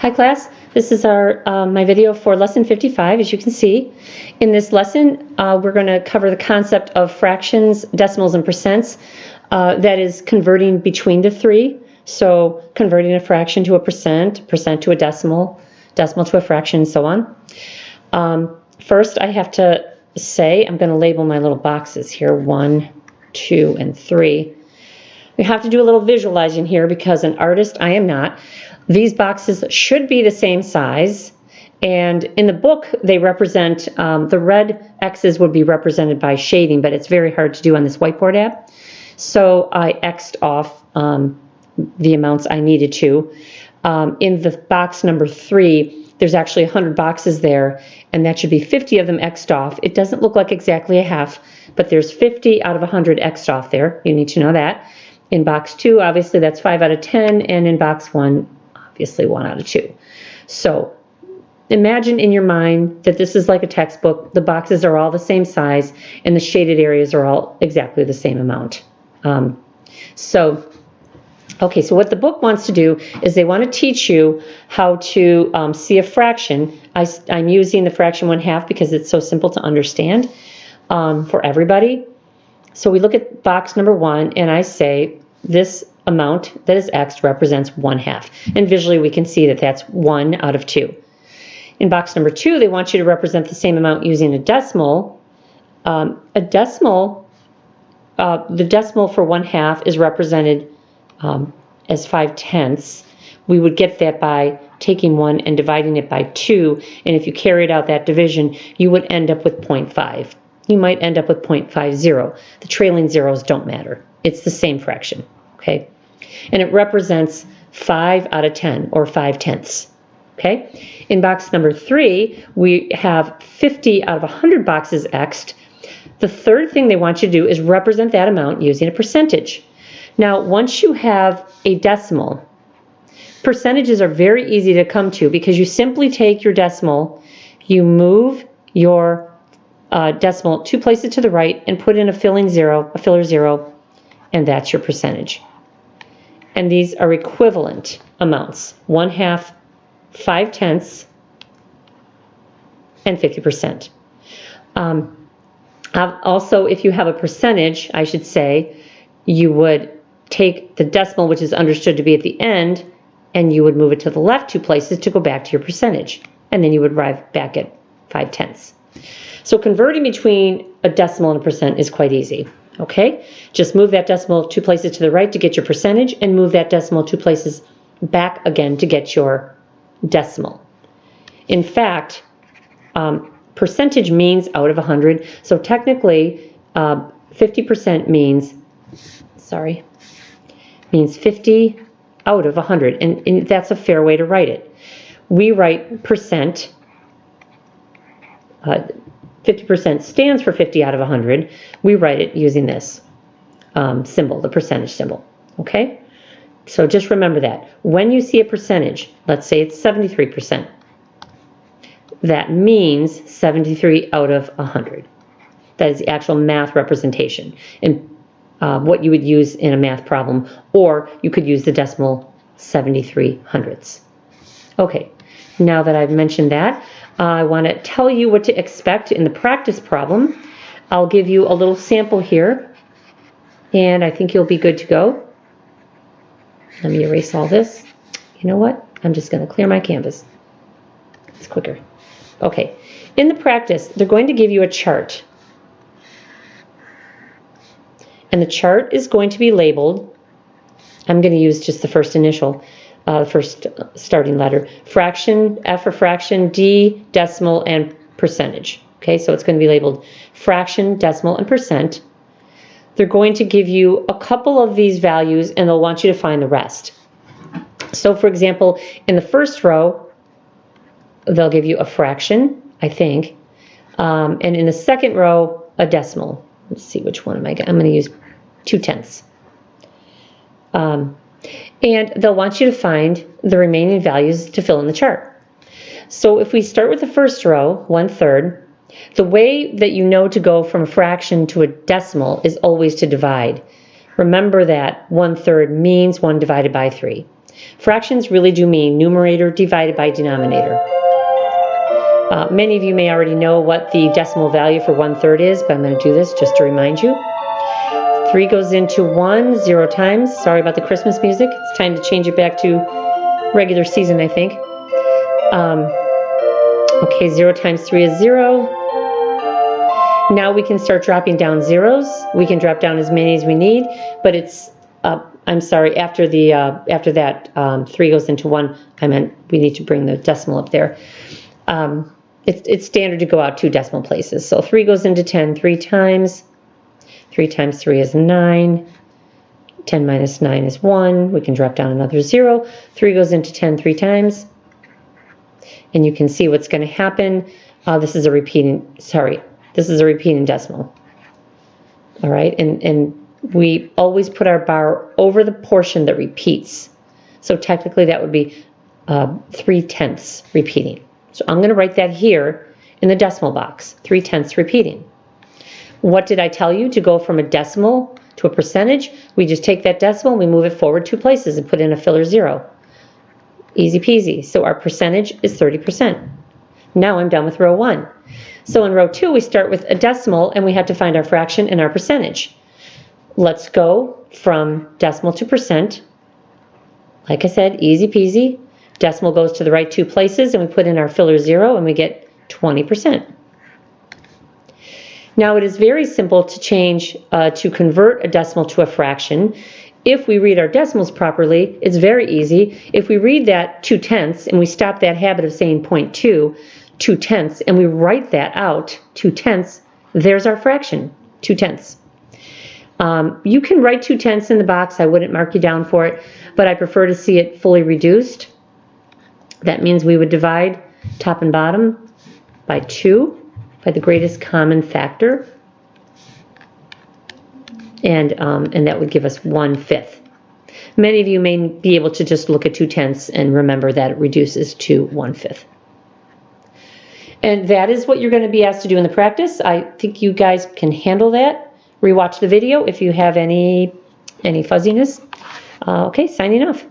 Hi class, this is my video for lesson 55. As you can see, in this lesson we're going to cover the concept of fractions, decimals, and percents. That is converting between the three. So converting a fraction to a percent to a decimal, decimal to a fraction, and so on. First I have to say, I'm going to label my little boxes here, 1, 2, and 3. We have to do a little visualizing here because an artist I am not. These boxes should be the same size, and in the book they represent, the red X's would be represented by shading, but it's very hard to do on this whiteboard app. So I X'd off the amounts I needed to. In the box number 3, there's actually 100 boxes there, and that should be 50 of them X'd off. It doesn't look like exactly a half, but there's 50 out of 100 X'd off there. You need to know that. In box 2, obviously that's 5 out of 10, and in box 1, obviously 1 out of 2. So imagine in your mind that this is like a textbook. The boxes are all the same size, and the shaded areas are all exactly the same amount. So what the book wants to do is they want to teach you how to see a fraction. I'm using the fraction 1/2 because it's so simple to understand for everybody. So we look at box number 1, and I say this amount that is X represents 1/2. And visually we can see that that's 1 out of 2. In box number 2, they want you to represent the same amount using a decimal. The decimal for 1/2 is represented as 5/10. We would get that by taking 1 and dividing it by 2, and if you carried out that division, you would end up with 0.5. You might end up with 0.50. The trailing zeros don't matter. It's the same fraction, okay? And it represents 5 out of 10, or 5/10. Okay? In box number 3, we have 50 out of 100 boxes X'd. The third thing they want you to do is represent that amount using a percentage. Now, once you have a decimal, percentages are very easy to come to because you simply take your decimal, you move your decimal 2 places to the right and put in a filler 0, and that's your percentage. And these are equivalent amounts: 1/2, 5/10, and 50%. Also, if you have a percentage, I should say, you would take the decimal, which is understood to be at the end, and you would move it to the left 2 places to go back to your percentage. And then you would arrive back at 5/10. So converting between a decimal and a percent is quite easy. Okay? Just move that decimal 2 places to the right to get your percentage, and move that decimal 2 places back again to get your decimal. In fact, percentage means out of 100. So technically, 50% means 50 out of 100. And that's a fair way to write it. We write percent. 50% stands for 50 out of 100. We write it using this symbol, the percentage symbol. Okay? So just remember that. When you see a percentage, let's say it's 73%, that means 73 out of 100. That is the actual math representation, and what you would use in a math problem, or you could use the decimal 73/100ths. Okay, now that I've mentioned that, I want to tell you what to expect in the practice problem. I'll give you a little sample here, and I think you'll be good to go. Let me erase all this. You know what? I'm just going to clear my canvas. It's quicker. Okay. In the practice, they're going to give you a chart. And the chart is going to be labeled, I'm going to use just the first initial, first starting letter, fraction, F for fraction, D, decimal, and percentage. Okay, so it's going to be labeled fraction, decimal, and percent. They're going to give you a couple of these values, and they'll want you to find the rest. So for example, in the first row, they'll give you a fraction, I think, and in the second row, a decimal. Let's see, which one am I going to use 2/10. And they'll want you to find the remaining values to fill in the chart. So if we start with the first row, 1/3, the way that you know to go from a fraction to a decimal is always to divide. Remember that 1/3 means 1 divided by 3. Fractions really do mean numerator divided by denominator. Many of you may already know what the decimal value for 1/3 is, but I'm going to do this just to remind you. 3 goes into 1 0 times. Sorry about the Christmas music. It's time to change it back to regular season, I think. Okay, 0 times 3 is 0. Now we can start dropping down zeros. We can drop down as many as we need, but it's, I'm sorry, after that 3 goes into 1, I meant we need to bring the decimal up there. It's standard to go out 2 decimal places. So 3 goes into 10 3 times. 3 times 3 is 9. 10 minus 9 is 1. We can drop down another 0. 3 goes into 10 3 times. And you can see what's going to happen. This is a repeating decimal. All right, and we always put our bar over the portion that repeats. So technically that would be 3/10 repeating. So I'm going to write that here in the decimal box, 3/10 repeating. What did I tell you? To go from a decimal to a percentage, we just take that decimal and we move it forward 2 places and put in a filler 0. Easy peasy. So our percentage is 30%. Now I'm done with row 1. So in row 2, we start with a decimal and we have to find our fraction and our percentage. Let's go from decimal to percent. Like I said, easy peasy. Decimal goes to the right 2 places and we put in our filler 0 and we get 20%. Now it is very simple to change, to convert a decimal to a fraction. If we read our decimals properly, it's very easy. If we read that 2/10 and we stop that habit of saying 0.2, 2/10, and we write that out, 2/10, there's our fraction, 2/10. You can write 2/10 in the box. I wouldn't mark you down for it, but I prefer to see it fully reduced. That means we would divide top and bottom by 2, by the greatest common factor. And that would give us 1/5. Many of you may be able to just look at 2/10 and remember that it reduces to 1/5. And that is what you're going to be asked to do in the practice. I think you guys can handle that. Rewatch the video if you have any fuzziness. Okay, signing off.